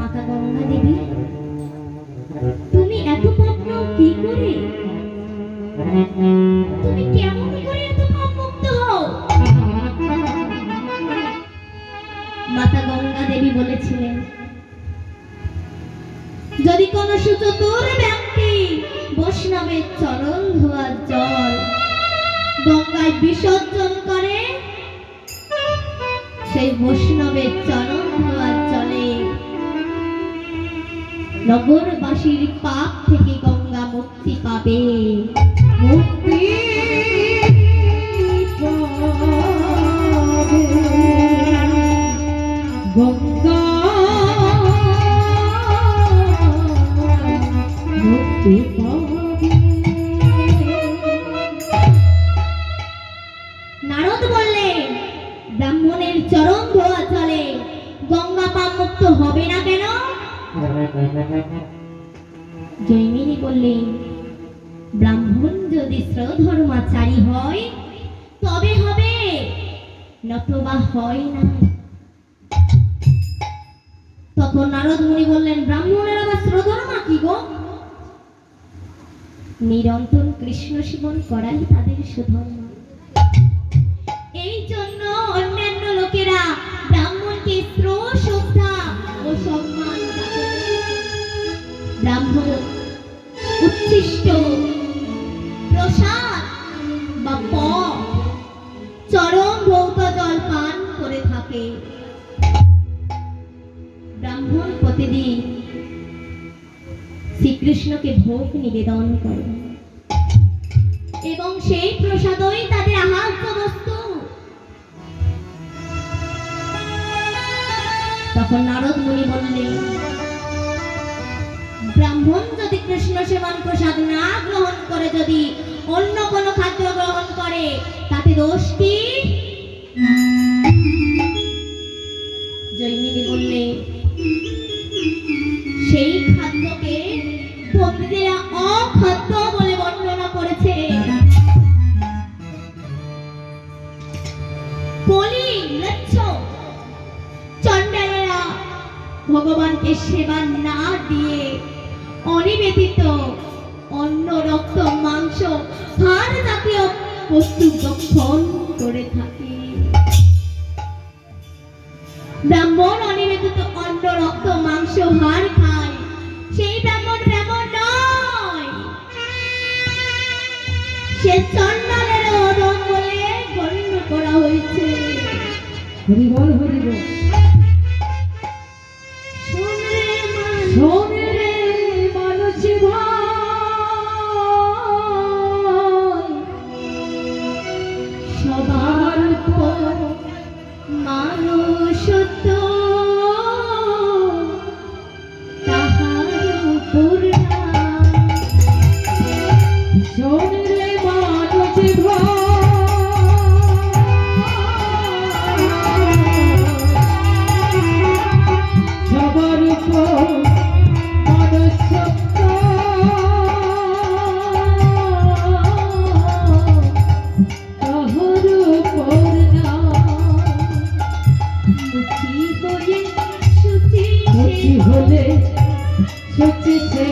মাতা গঙ্গা দেবী, তুমি এত পাপ নাও কি করে? তুমি কেমন করে এত পাপ মুক্ত হও? মাতা গঙ্গা দেবী বলেছিলেন, যদি কোন সুচতুর ব্যক্তি বৈষ্ণবের চরণ ধোয়ার জল গঙ্গায় বিসর্জন করে, সেই বৈষ্ণবের চরণ ধোয়ার জলে নগরবাসীর পাপ থেকে গঙ্গা মুক্তি পাবে। মুক্তি গঙ্গা মুক্তি পাবে। নারদ বললেন, ব্রাহ্মণের চরণ ধোয়া চলে গঙ্গা পাপ মুক্ত হবে না কেন? জৈমিনী বললেন, ব্রাহ্মণ যদি স্বধর্মাচারী হয় তবে হবে, নতুবা হয় না। তখন নারদ মুনি বললেন, ব্রাহ্মণের আবার স্বধর্মা কি গো? নিরন্তর কৃষ্ণ সেবন করাই তাদের সুধর্ম। এই জন্য অন্যান্য লোকেরা ব্রাহ্মণকে শ্রদ্ধা ও সম্মান করে। ব্রাহ্মণ উচ্ছিষ্ট প্রসাদ বা চরম ভৌত জল পান করে থাকে। ব্রাহ্মণ প্রতিদিন শ্রীকৃষ্ণকে ভোগ নিবেদন করে এবং সেই প্রসাদই তাদের আহার্য বস্তু। তখন নারদ মুনি বললেন, ব্রাহ্মণ যদি কৃষ্ণ সেবন প্রসাদ না গ্রহণ করে যদি অন্য কোনো খাদ্য গ্রহণ করে তাতে দোষ কি? জৈমিনী বললে, সেই খাদ্যকে পণ্ডিতেরা অখাদ্য বলে বর্ণনা করেছে। কলি ম্লেচ্ছ চণ্ডালেরা ভগবানকে সেবা না দিয়ে অনিবেদিত অন্ন, রক্ত, মাংস, হাড় জাতীয় বস্তু ভক্ষণ করে থাকে। ব্রাহ্মণ অনিবেদিত অন্ন, রক্ত, মাংস, হাড় খায়, সেই ব্রাহ্মণ ব্রাহ্মণ নয়, সে চণ্ডালের অধম বলে গণ্য করা হয়েছে। হরি বল, হরি বল। শোনে রে মানুষ ভাই, সবার উপর মানুষত্ব, তাহার উপর না। শোনে রে মানুষ ভাই, সবার উপর মানুষত্ব, তাহার উপর না। মুচি হলে শুচি সে